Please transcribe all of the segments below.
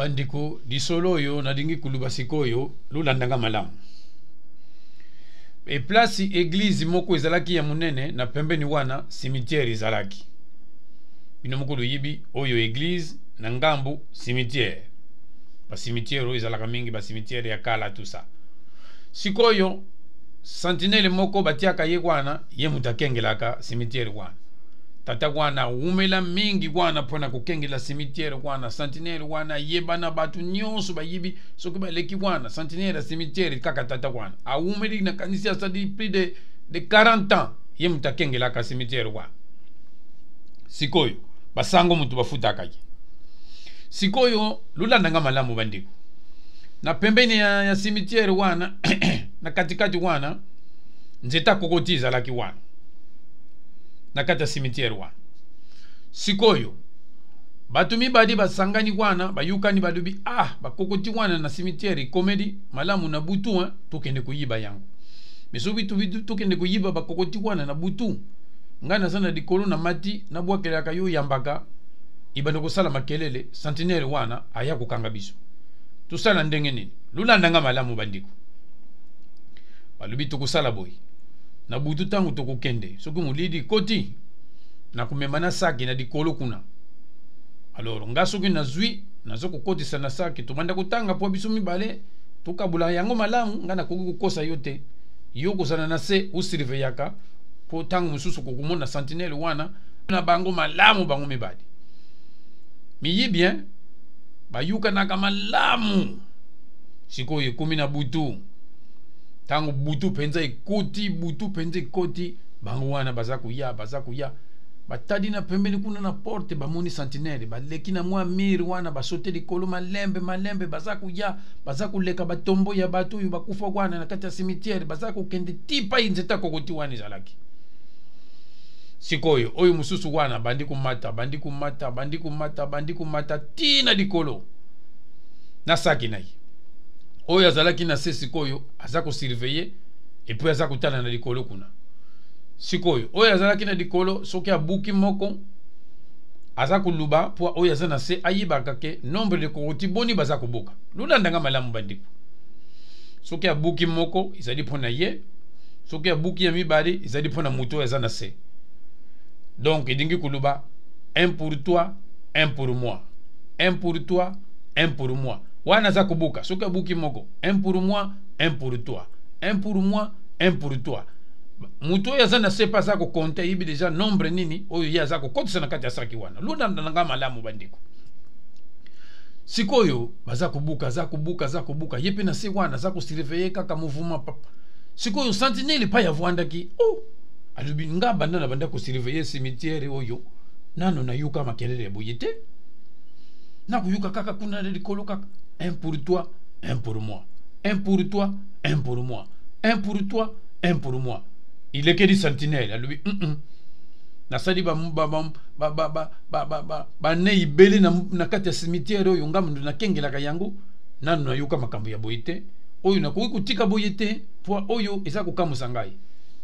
bandiko disolo yo nadingi kuluba sikoyo lulandanga malamu. E place église moko ezalaki ya munene na pembeni wana cimetière ezalaki. Bino mukulu yibi oyo église na ngambu cimetière. Ba cimetière oyo ezalaka mingi ba cimetière ya kala tout ça. Sikoyo sentinelle moko batiaka ye wana ye mutakengelaka cimetière wana. Tata wana umela mingi wana pona kukengela cimetière wana sentinelle wana yebana batu nyonso bayibi soki baleki wana sentinelle cimetière kaka tata wana umeli na kanisa sadi plus de 40 ans ye mutakengela ka cimetière wana. Sikoyo basango mutu bafutaka ye. Sikoyo lulandanga malamu bandiko. Na pembeni ya cimetière wana na katikati wana nzeta kokotiza laki wana. Na kata cimetière wana. Sikoyo batumi badi basangani wana bayukani badubi bakokoti wana na cimetière komedi malamu na butu tokende kuyiba yango. Meso bitu tokende kuyiba bakokoti wana na butu. Ngana sana dikolo na mati na bwakelaka yo yambaka ibanda kusala makelele sentinelle wana aya kukanga biso. Tusala ndenge nini? Lulandanga malamu bandiko. Balubi tukusala boy. Na butu tangu tokukende soki mulidi koti na kumemana saki na dikolo kuna. Alors nga soki na zui nazo kokotisa na saki tumanda kutanga po biso mibale tukabula yango malamu nga na kokosa yote yo kozana na se usiriveyaka po tangu mususu kokumona sentinelle wana na bango malamu bango mibali. Miyi bien bayuka naka malamu sikoyo kumi na butu. Tango butu penza ikoti butu penza ikoti bango wana bazaku ya batadi na pembeni kuna na porte bamoni sentinelle baleki na mwa miri wana basote likolo malembe bazaku leka batombo ya batu yu bakufa wana na kati ya cimetière bazaku kende tipa inzeta kokoti wana izalaki. Sikoyo oyo mususu wana bandi kumata tina likolo na saki nayi. Oyo azalaki na se sikoyo azako surveiller et puis azako tala na likolo kuna. Sikoyo oyo azalaki na likolo soki abuki moko azako luba po oyo azana se ayibaka ke nombre de kokoti boni bazako boka. Lulandanga malamu bandiko. Soki abuki moko izali pona ye, soki abuki ya mibali izali pona muto azana se. Donc idingi kuluba 1 pour toi, 1 pour moi. 1 pour toi, 1 pour moi. Wana za kubuka soka buki moko 1 pour moi 1 pour toi 1 pour moi 1 pour toi. Muto ya zana sepa za kukonte hibi deja nombre nini oyo ya za kukotisa na kati ya saki wana. Lunda ndanga malamu bandiko. Sikoyo baza kubuka yepe na se wana za kusireveye kaka mouvement papa. Sikoyo sentinelle pa ya vwanda ki alubi nga banda na banda kusireveye cimetière oyo nano na yuka makelele boyete na kuyuka kaka kuna likolo kaka 1 pour toi, 1 pour moi. 1 pour toi, 1 pour moi. 1 pour toi, 1 pour moi. Il est que dit sentinelle. Lui, na sali ba ne ibeli na kati ya cimetière oyo ngamu na kengela ka yango nanu na yuka makambo ya boyete oyo na kutika boyete po oyo ezako kamusa ngai.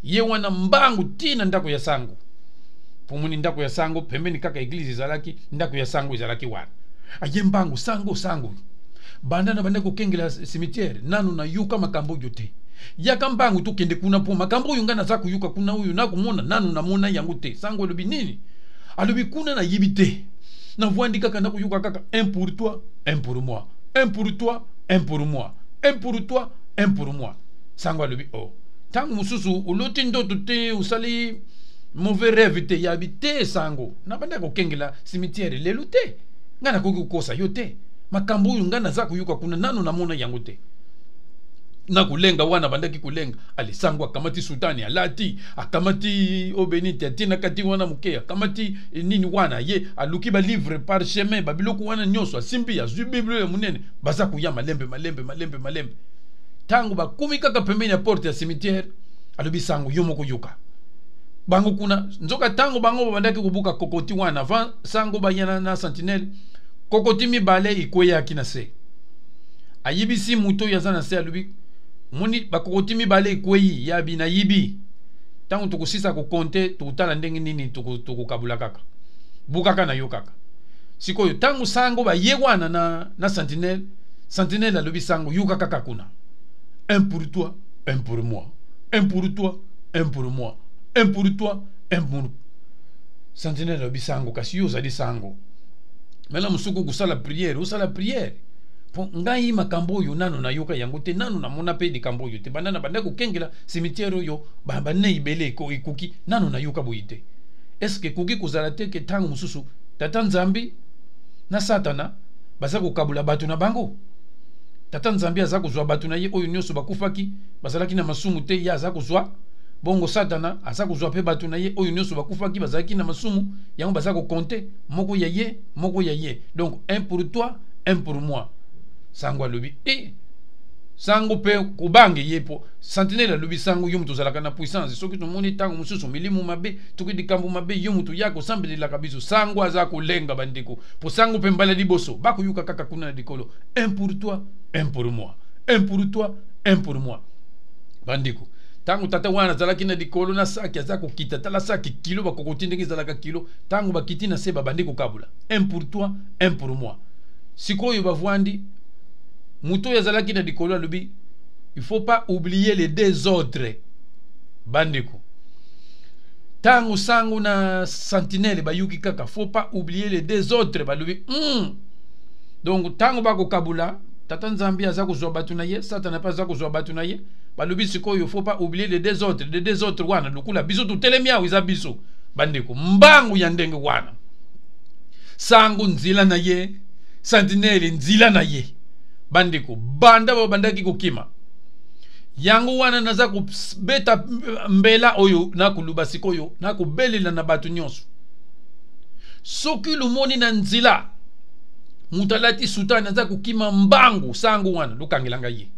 Ye wana mbangu tina ndako ya sango. Pomuni ndako ya sango pembeni kaka église izalaki ndako ya sango izalaki wana. Aye mbangu sango. Banda na banda kukengela cimetière nanu na yuka makambo yote. Yaka mbangu tu kende kuna po makambo yungana za kuyuka kuna huyu na kumona nanu na mona yangu te. Sango lobi nini? Alobi kuna na yibite. Na vuandi kaka na kuyuka kaka 1 pour toi, 1 pour moi. 1 pour toi, 1 pour moi. 1 pour toi, 1 pour moi. Sango lobi tangu mususu uloti ndoto te usali mauvais rêve te yabite sango. Na banda kukengela cimetière lelo te. Ngana kukosa yote. Makambo uyu ngana za kuyuka kuna nanu na mona yangu te. Na kulenga wana bandaki kulenga. Alisangu akamati sultani alati. Akamati obeniti atina kati wana mukea. Akamati nini wana ye. Aluki ba livre par chemin. Babiloku wana nyoso. Simbi ya zui bible ya munene. Baza kuya malembe. Tangu ba kumi kaka pembeni ya porte ya cimetière. Alubi sangu yomo kuyuka. Bango kuna. Nzoka tangu bango bandaki kubuka kokoti wana. Avant sangu ba yana na sentinelle. Kokoti mibale ikoya akina se. Ayibisi muto ya zana se alubi. Muni bakokoti mibale ikweyi yabi na yibi. Tangu tukusisa kukonte tukutala ndengi nini tukukabula kaka. Bukaka na yo kaka. sikoyo tangu sango ba yewana na sentinelle alobi sango yuka kaka kuna. Un pour toi, un pour moi. Un pour toi, un pour moi. Un pour toi, un pour sentinelle alobi sango kasi yo zali sango. Mela musuku kusala prière, usala prière. Po ngai makambo yo nano na yoka yango te nano na mona pe di kambo yo te banana bandako kengela cimetière yo ba ne ibele ko ikuki nano na yoka boyite. Est-ce que kuki kozala te ke tango mususu tata Nzambi na Satana baza kokabula batu na bango? Tata Nzambi aza kozwa batu na ye oyo nyonso bakufaki bazalaki na masumu te ya aza kozwa bongo Satana aza kozwa pe batu na ye oyo nyonso bakufaki bazalaki na masumu yango baza ko compter moko ya ye. Donc un pour toi, un pour moi. Sango alobi sango pe kubange yepo sentinelle alobi sango yo mutu zalaka na puissance soki to moni tango mususu milimu mabe tuki dikambu mabe yo mutu yako sambeli kabiso sango aza kolenga bandeko po sango pe mbala liboso bako yuka kaka kuna na dikolo. Un pour toi, un pour moi. Un pour toi, un pour moi. Bandeko tango tata wana zalaki na dikolo na saki azako kita tala saki kilo bakokotindeki zalaka kilo tango bakiti na seba bandeko kabula. Un pour toi, un pour moi. Sikoyo bavwandi Muto yazalaki na dikolo alobi, il faut pas oublier les deux autres. Bandeko. Tango sango na sentinelle bayuki kaka, faut pas oublier les deux autres. Balobi, Donc tango bako kabula, tata Nzambi aza kozwa batu na ye, Satana pa aza kozwa batu na ye. Balobi sikoyo, faut pas oublier les deux autres. Les deux autres wana lukula biso tu telemia wiza biso. Bandeko, mbangu ya ndenge wana. Sango nzila na ye, sentinelle nzila na ye. Bandeko banda bandaki kokima yango wana naza ko beta mbela oyo na kuluba sikoyo na ko belela na batu nyonso soki lumoni na nzila mutalati sultan naza kokima mbangu sango wana lukangelanga ye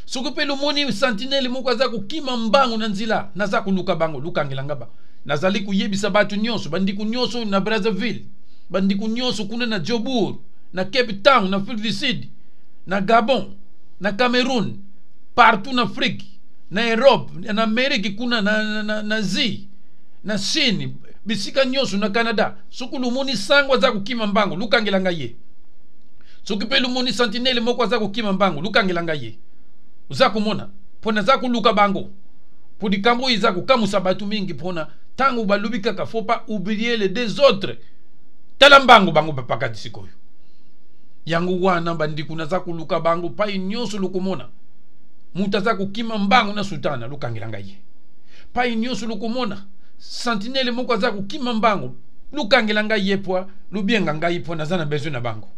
soki pe lumoni sentinelle moko aza kokima mbangu na nzila naza koluka bango lukangelanga ba nazali kuyebisa batu nyonso bandiku nyonso na Brazzaville bandiku nyonso kuna na Jobour na Cape Town na Afrique du Sud na Gabon, na Cameroun, partout en Afrique, na Europe, na Amérique kuna na Asie, na Chine, bisika nyonso na Canada. Soki lumoni sango aza kokima mbango, lukangelanga ye. Soki pe lumoni sentinelle moko aza kokima mbango, lukangelanga ye. Uza kumona, pona za kuluka bango. Po dikambo iza kokamusa batu mingi pona tango balubi kaka faut pas oublier les deux autres. Tala mbango bango bapakati sikoyo. Yangu wana bandiku naza kuluka bango pai nyonso lukumona mutaza kukima mbango na sultana lukangelanga ye pai nyonso lukumona sentinelle moko aza kukima mbango lukangelanga ye poa lubienga ngai po naza na besoin na bango